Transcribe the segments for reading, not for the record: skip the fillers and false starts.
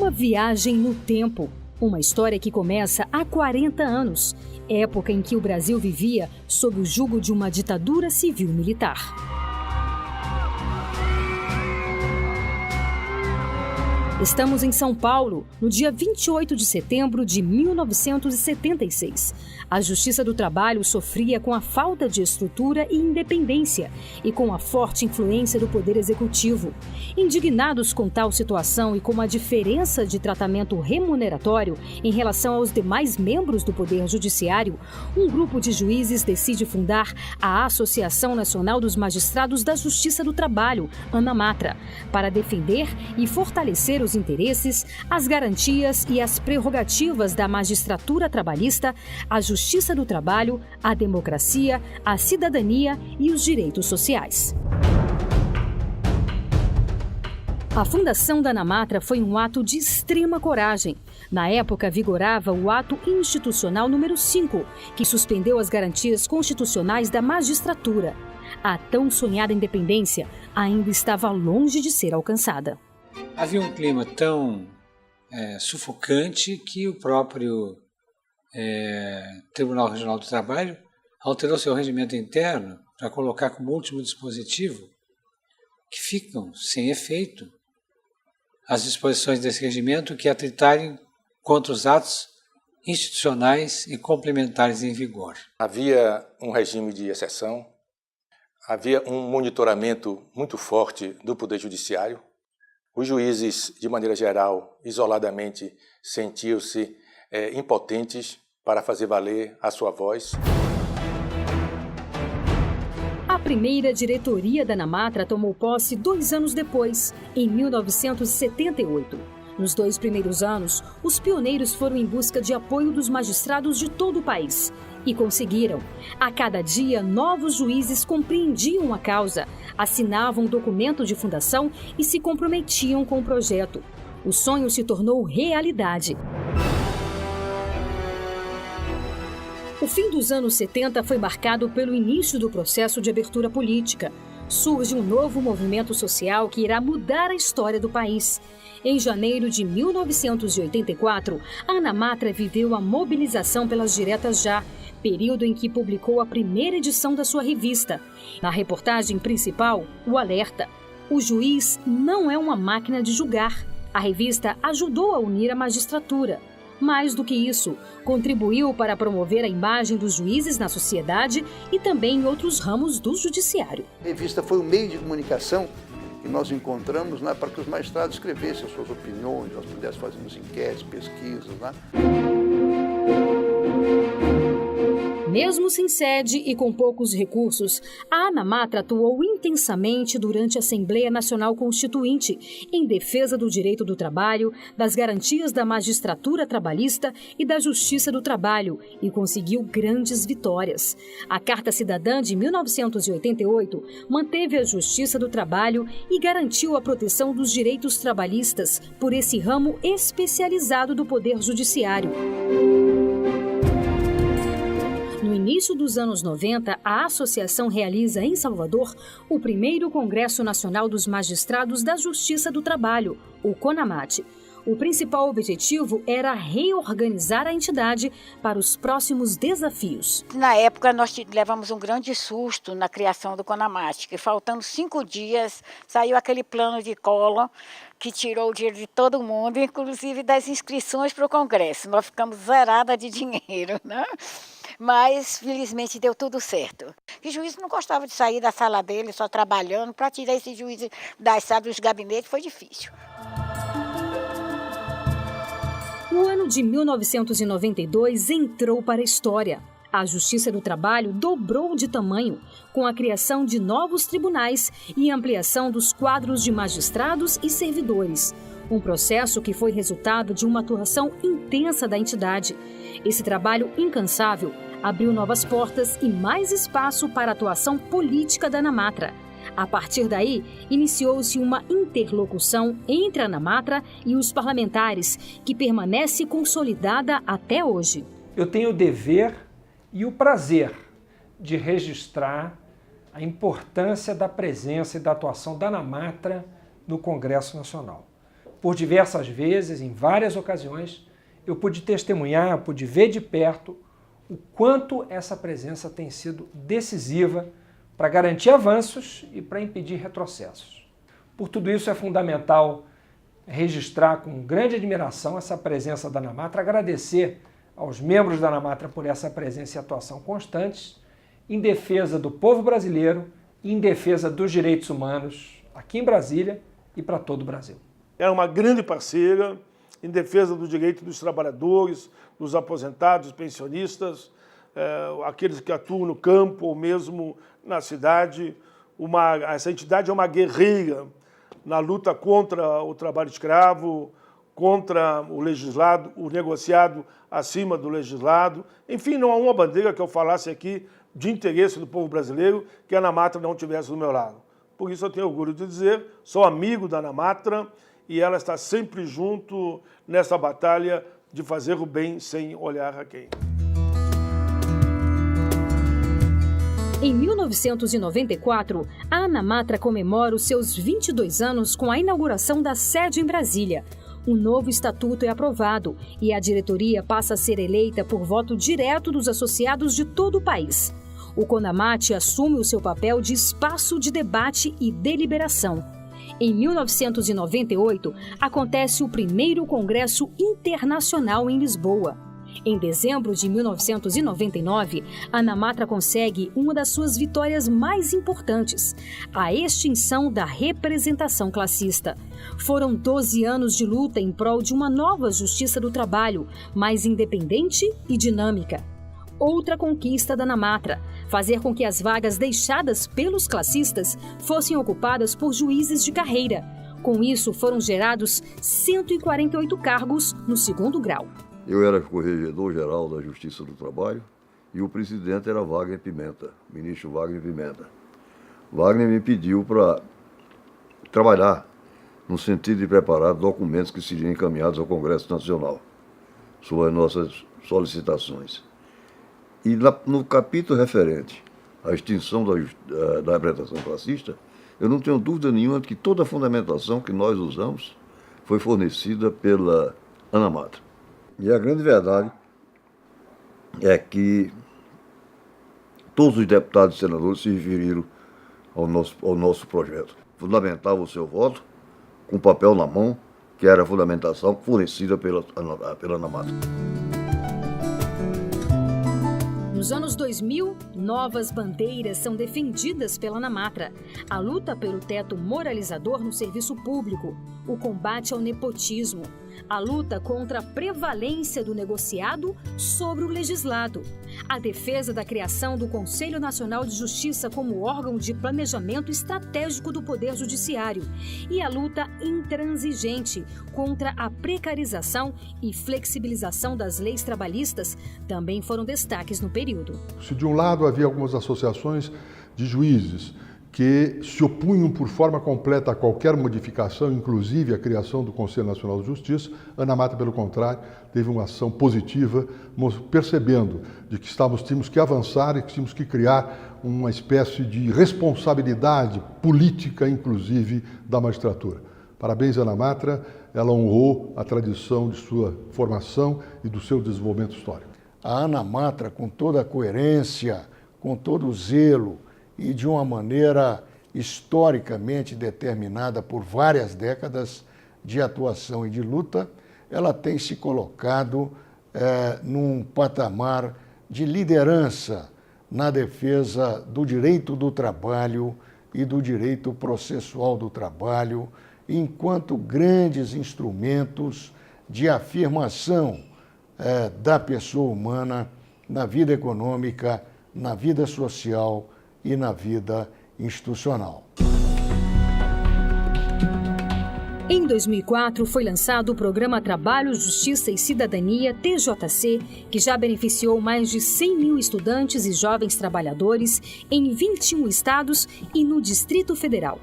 Uma viagem no tempo. Uma história que começa há 40 anos, época em que o Brasil vivia sob o jugo de uma ditadura civil-militar. Estamos em São Paulo, no dia 28 de setembro de 1976. A Justiça do Trabalho sofria com a falta de estrutura e independência e com a forte influência do Poder Executivo. Indignados com tal situação e com a diferença de tratamento remuneratório em relação aos demais membros do Poder Judiciário, um grupo de juízes decide fundar a Associação Nacional dos Magistrados da Justiça do Trabalho, ANAMATRA, para defender e fortalecer os interesses, as garantias e as prerrogativas da magistratura trabalhista, a justiça do trabalho, a democracia, a cidadania e os direitos sociais. A fundação da ANAMATRA foi um ato de extrema coragem. Na época, vigorava o ato institucional número 5, que suspendeu as garantias constitucionais da magistratura. A tão sonhada independência ainda estava longe de ser alcançada. Havia um clima tão sufocante que o próprio Tribunal Regional do Trabalho alterou seu regimento interno para colocar como último dispositivo que ficam sem efeito as disposições desse regimento que atritarem contra os atos institucionais e complementares em vigor. Havia um regime de exceção, havia um monitoramento muito forte do Poder Judiciário. Os juízes, de maneira geral, isoladamente, sentiam-se impotentes para fazer valer a sua voz. A primeira diretoria da ANAMATRA tomou posse 2 anos depois, em 1978. Nos 2 primeiros anos, os pioneiros foram em busca de apoio dos magistrados de todo o país. E conseguiram. A cada dia, novos juízes compreendiam a causa, assinavam um documento de fundação e se comprometiam com o projeto. O sonho se tornou realidade. O fim dos anos 70 foi marcado pelo início do processo de abertura política. Surge um novo movimento social que irá mudar a história do país. Em janeiro de 1984, a ANAMATRA viveu a mobilização pelas diretas já, período em que publicou a primeira edição da sua revista. Na reportagem principal, o alerta: o juiz não é uma máquina de julgar. A revista ajudou a unir a magistratura. Mais do que isso, contribuiu para promover a imagem dos juízes na sociedade e também em outros ramos do judiciário. A revista foi um meio de comunicação que nós encontramos para que os magistrados escrevessem as suas opiniões, nós pudéssemos fazer enquetes, pesquisas. Mesmo sem sede e com poucos recursos, a ANAMATRA atuou intensamente durante a Assembleia Nacional Constituinte, em defesa do direito do trabalho, das garantias da magistratura trabalhista e da justiça do trabalho, e conseguiu grandes vitórias. A Carta Cidadã de 1988 manteve a justiça do trabalho e garantiu a proteção dos direitos trabalhistas por esse ramo especializado do Poder Judiciário. No início dos anos 90, a associação realiza em Salvador o primeiro Congresso Nacional dos Magistrados da Justiça do Trabalho, o CONAMAT. O principal objetivo era reorganizar a entidade para os próximos desafios. Na época, nós levamos um grande susto na criação do CONAMAT, que faltando 5 dias, saiu aquele plano de Collor que tirou o dinheiro de todo mundo, inclusive das inscrições para o Congresso. Nós ficamos zeradas de dinheiro, né? Mas, felizmente, deu tudo certo. O juiz não gostava de sair da sala dele, só trabalhando. Para tirar esse juiz das salas dos gabinetes foi difícil. O ano de 1992 entrou para a história. A Justiça do Trabalho dobrou de tamanho, com a criação de novos tribunais e ampliação dos quadros de magistrados e servidores. Um processo que foi resultado de uma atuação intensa da entidade. Esse trabalho incansável abriu novas portas e mais espaço para a atuação política da ANAMATRA. A partir daí, iniciou-se uma interlocução entre a ANAMATRA e os parlamentares, que permanece consolidada até hoje. Eu tenho o dever e o prazer de registrar a importância da presença e da atuação da ANAMATRA no Congresso Nacional. Por diversas vezes, em várias ocasiões, eu pude testemunhar, pude ver de perto o quanto essa presença tem sido decisiva para garantir avanços e para impedir retrocessos. Por tudo isso, é fundamental registrar com grande admiração essa presença da ANAMATRA, agradecer aos membros da ANAMATRA por essa presença e atuação constantes em defesa do povo brasileiro e em defesa dos direitos humanos aqui em Brasília e para todo o Brasil. É uma grande parceira em defesa do direito dos trabalhadores, dos aposentados, pensionistas, aqueles que atuam no campo ou mesmo na cidade. Essa entidade é uma guerreira na luta contra o trabalho escravo, contra o legislado, o negociado acima do legislado. Enfim, não há uma bandeira que eu falasse aqui de interesse do povo brasileiro que a ANAMATRA não tivesse do meu lado. Por isso eu tenho orgulho de dizer, sou amigo da ANAMATRA e ela está sempre junto nessa batalha de fazer o bem sem olhar a quem. Em 1994, a ANAMATRA comemora os seus 22 anos com a inauguração da sede em Brasília. Um novo estatuto é aprovado e a diretoria passa a ser eleita por voto direto dos associados de todo o país. O CONAMAT assume o seu papel de espaço de debate e deliberação. Em 1998, acontece o primeiro Congresso Internacional em Lisboa. Em dezembro de 1999, a ANAMATRA consegue uma das suas vitórias mais importantes, a extinção da representação classista. Foram 12 anos de luta em prol de uma nova justiça do trabalho, mais independente e dinâmica. Outra conquista da ANAMATRA, fazer com que as vagas deixadas pelos classistas fossem ocupadas por juízes de carreira. Com isso, foram gerados 148 cargos no segundo grau. Eu era corregedor-geral da Justiça do Trabalho e o presidente era Wagner Pimenta, ministro Wagner Pimenta. Wagner me pediu para trabalhar no sentido de preparar documentos que seriam encaminhados ao Congresso Nacional sobre as nossas solicitações. E no capítulo referente à extinção da representação classista, eu não tenho dúvida nenhuma de que toda a fundamentação que nós usamos foi fornecida pela ANAMATRA. E a grande verdade é que todos os deputados e senadores se referiram ao nosso projeto. Fundamentava o seu voto com papel na mão, que era a fundamentação fornecida pela ANAMATRA. Nos anos 2000, novas bandeiras são defendidas pela ANAMATRA. A luta pelo teto moralizador no serviço público, o combate ao nepotismo, a luta contra a prevalência do negociado sobre o legislado, a defesa da criação do Conselho Nacional de Justiça como órgão de planejamento estratégico do Poder Judiciário e a luta intransigente contra a precarização e flexibilização das leis trabalhistas também foram destaques no período. Se de um lado havia algumas associações de juízes que se opunham por forma completa a qualquer modificação, inclusive a criação do Conselho Nacional de Justiça, a ANAMATRA, pelo contrário, teve uma ação positiva, percebendo de que tínhamos que avançar e que tínhamos que criar uma espécie de responsabilidade política, inclusive, da magistratura. Parabéns à ANAMATRA, ela honrou a tradição de sua formação e do seu desenvolvimento histórico. A ANAMATRA, com toda a coerência, com todo o zelo, e de uma maneira historicamente determinada por várias décadas de atuação e de luta, ela tem se colocado num patamar de liderança na defesa do direito do trabalho e do direito processual do trabalho, enquanto grandes instrumentos de afirmação da pessoa humana na vida econômica, na vida social e na vida institucional. Em 2004, foi lançado o Programa Trabalho, Justiça e Cidadania, TJC, que já beneficiou mais de 100 mil estudantes e jovens trabalhadores em 21 estados e no Distrito Federal.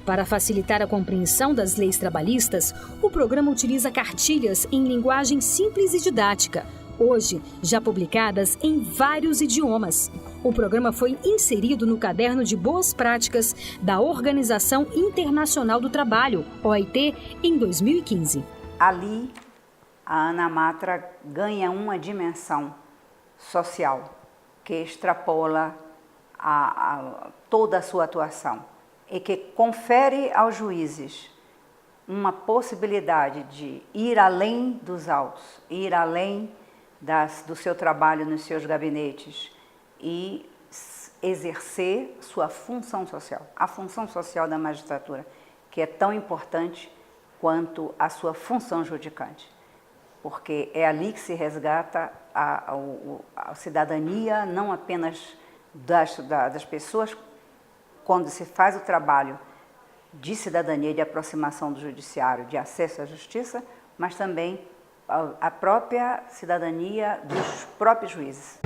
Para facilitar a compreensão das leis trabalhistas, o programa utiliza cartilhas em linguagem simples e didática, hoje já publicadas em vários idiomas. O programa foi inserido no Caderno de Boas Práticas da Organização Internacional do Trabalho, OIT, em 2015. Ali, a Ana Matra ganha uma dimensão social que extrapola toda a sua atuação e que confere aos juízes uma possibilidade de ir além dos autos, ir além do seu trabalho nos seus gabinetes e exercer sua função social, a função social da magistratura, que é tão importante quanto a sua função judicante, porque é ali que se resgata a cidadania, não apenas das pessoas, quando se faz o trabalho de cidadania, de aproximação do judiciário, de acesso à justiça, mas também a própria cidadania dos próprios juízes.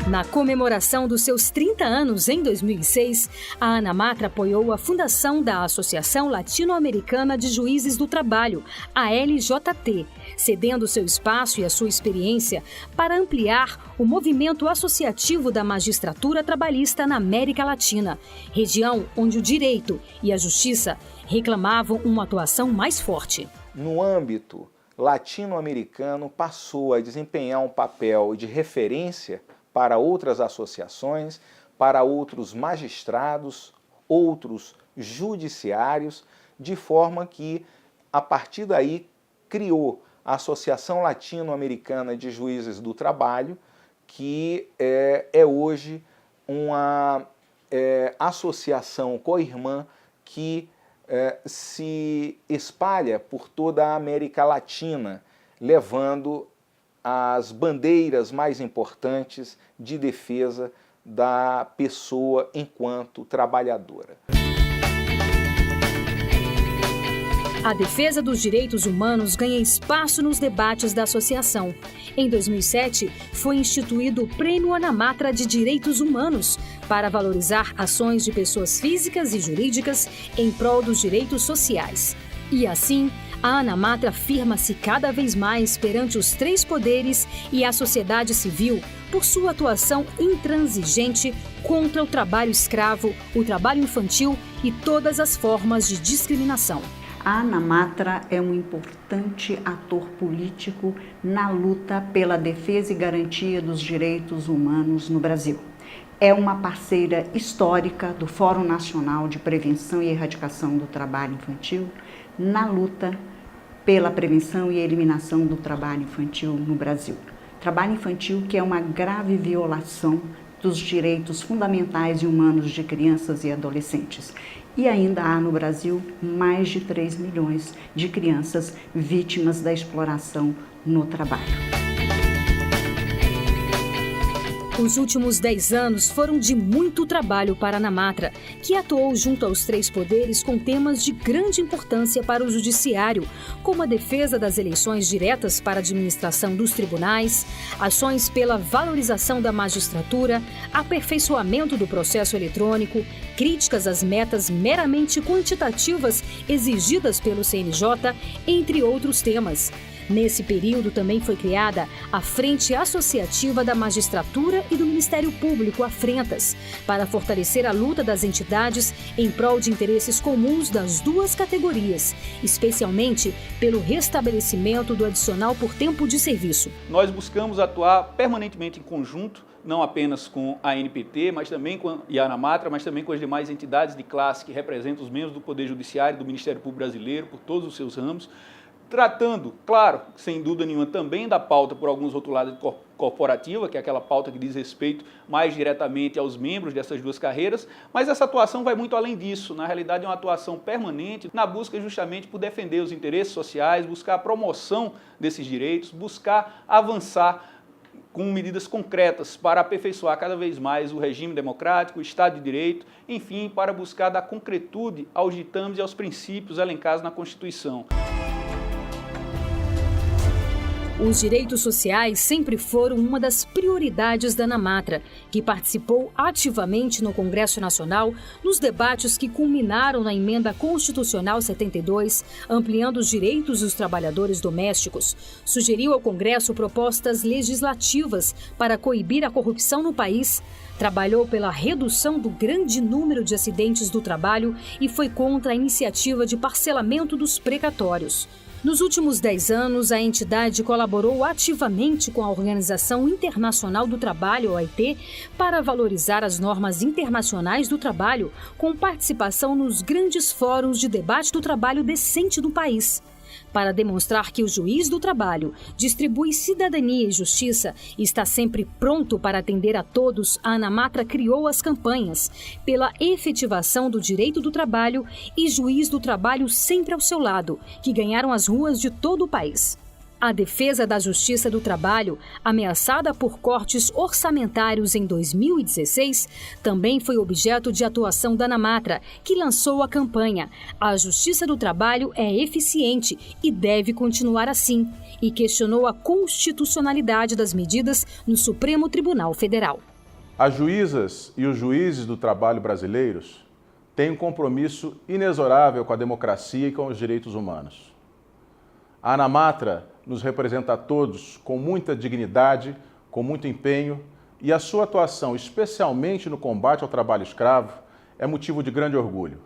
Na comemoração dos seus 30 anos, em 2006, a Ana Matra apoiou a fundação da Associação Latino-Americana de Juízes do Trabalho, a LJT, cedendo seu espaço e a sua experiência para ampliar o movimento associativo da magistratura trabalhista na América Latina, região onde o direito e a justiça reclamavam uma atuação mais forte. No âmbito latino-americano, passou a desempenhar um papel de referência para outras associações, para outros magistrados, outros judiciários, de forma que, a partir daí, criou a Associação Latino-Americana de Juízes do Trabalho, que é hoje uma associação co-irmã que se espalha por toda a América Latina, levando as bandeiras mais importantes de defesa da pessoa enquanto trabalhadora. A defesa dos direitos humanos ganha espaço nos debates da associação. Em 2007, foi instituído o Prêmio Ana Matra de Direitos Humanos para valorizar ações de pessoas físicas e jurídicas em prol dos direitos sociais. E assim, a Ana Matra afirma-se cada vez mais perante os três poderes e a sociedade civil por sua atuação intransigente contra o trabalho escravo, o trabalho infantil e todas as formas de discriminação. A Ana Matra é um importante ator político na luta pela defesa e garantia dos direitos humanos no Brasil. É uma parceira histórica do Fórum Nacional de Prevenção e Erradicação do Trabalho Infantil na luta pela prevenção e eliminação do trabalho infantil no Brasil. Trabalho infantil que é uma grave violação dos direitos fundamentais e humanos de crianças e adolescentes. E ainda há no Brasil mais de 3 milhões de crianças vítimas da exploração no trabalho. Os últimos 10 anos foram de muito trabalho para Ana Matra, que atuou junto aos três poderes com temas de grande importância para o judiciário, como a defesa das eleições diretas para a administração dos tribunais, ações pela valorização da magistratura, aperfeiçoamento do processo eletrônico, críticas às metas meramente quantitativas exigidas pelo CNJ, entre outros temas. Nesse período também foi criada a Frente Associativa da Magistratura e do Ministério Público, a Frentas, para fortalecer a luta das entidades em prol de interesses comuns das duas categorias, especialmente pelo restabelecimento do adicional por tempo de serviço. Nós buscamos atuar permanentemente em conjunto, não apenas com a ANPT, mas também com a Ana Matra, mas também com as demais entidades de classe que representam os membros do Poder Judiciário e do Ministério Público Brasileiro, por todos os seus ramos, tratando, claro, sem dúvida nenhuma, também da pauta por alguns rotulados corporativa, que é aquela pauta que diz respeito mais diretamente aos membros dessas duas carreiras, mas essa atuação vai muito além disso. Na realidade, é uma atuação permanente na busca justamente por defender os interesses sociais, buscar a promoção desses direitos, buscar avançar com medidas concretas para aperfeiçoar cada vez mais o regime democrático, o Estado de Direito, enfim, para buscar dar concretude aos ditames e aos princípios elencados na Constituição. Os direitos sociais sempre foram uma das prioridades da ANAMATRA, que participou ativamente no Congresso Nacional nos debates que culminaram na Emenda Constitucional 72, ampliando os direitos dos trabalhadores domésticos. Sugeriu ao Congresso propostas legislativas para coibir a corrupção no país. Trabalhou pela redução do grande número de acidentes do trabalho e foi contra a iniciativa de parcelamento dos precatórios. Nos últimos 10 anos, a entidade colaborou ativamente com a Organização Internacional do Trabalho, OIT, para valorizar as normas internacionais do trabalho, com participação nos grandes fóruns de debate do trabalho decente do país. Para demonstrar que o juiz do trabalho distribui cidadania e justiça e está sempre pronto para atender a todos, a ANAMATRA criou as campanhas pela efetivação do direito do trabalho e Juiz do Trabalho Sempre ao Seu Lado, que ganharam as ruas de todo o país. A defesa da Justiça do Trabalho, ameaçada por cortes orçamentários em 2016, também foi objeto de atuação da ANAMATRA, que lançou a campanha "A Justiça do Trabalho é eficiente e deve continuar assim", e questionou a constitucionalidade das medidas no Supremo Tribunal Federal. As juízas e os juízes do trabalho brasileiros têm um compromisso inexorável com a democracia e com os direitos humanos. A ANAMATRA nos representa a todos com muita dignidade, com muito empenho, e a sua atuação, especialmente no combate ao trabalho escravo, é motivo de grande orgulho.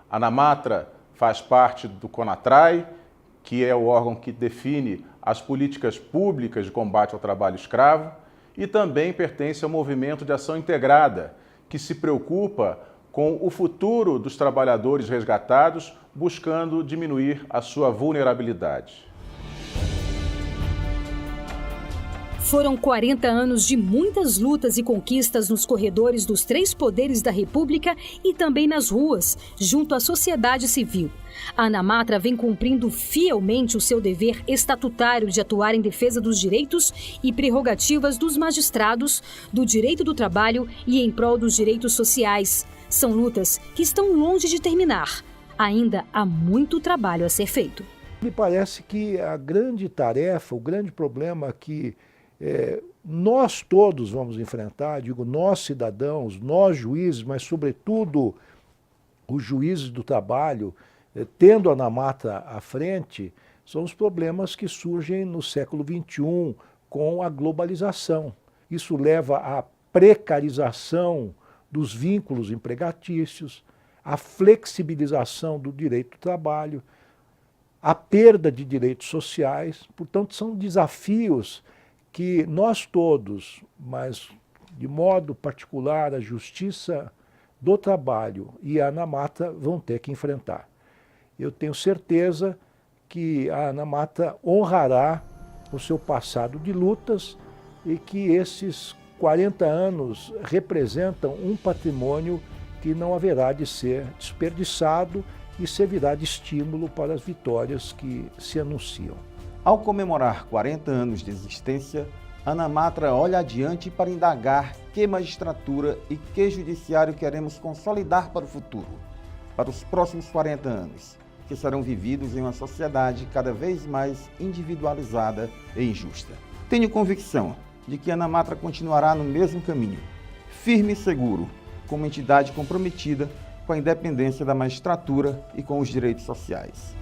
A ANAMATRA faz parte do CONATRAI, que é o órgão que define as políticas públicas de combate ao trabalho escravo, e também pertence ao movimento de ação integrada, que se preocupa com o futuro dos trabalhadores resgatados, buscando diminuir a sua vulnerabilidade. Foram 40 anos de muitas lutas e conquistas nos corredores dos 3 poderes da República e também nas ruas, junto à sociedade civil. A ANAMATRA vem cumprindo fielmente o seu dever estatutário de atuar em defesa dos direitos e prerrogativas dos magistrados, do direito do trabalho e em prol dos direitos sociais. São lutas que estão longe de terminar. Ainda há muito trabalho a ser feito. Me parece que a grande tarefa, o grande problema que nós todos vamos enfrentar, digo nós cidadãos, nós juízes, mas sobretudo os juízes do trabalho, tendo a ANAMATRA à frente, são os problemas que surgem no século XXI com a globalização. Isso leva à precarização dos vínculos empregatícios, à flexibilização do direito do trabalho, à perda de direitos sociais. Portanto, são desafios que nós todos, mas de modo particular a Justiça do Trabalho e a ANAMATRA vão ter que enfrentar. Eu tenho certeza que a ANAMATRA honrará o seu passado de lutas e que esses 40 anos representam um patrimônio que não haverá de ser desperdiçado e servirá de estímulo para as vitórias que se anunciam. Ao comemorar 40 anos de existência, a ANAMATRA olha adiante para indagar que magistratura e que judiciário queremos consolidar para o futuro, para os próximos 40 anos, que serão vividos em uma sociedade cada vez mais individualizada e injusta. Tenho convicção de que a ANAMATRA continuará no mesmo caminho, firme e seguro, como entidade comprometida com a independência da magistratura e com os direitos sociais.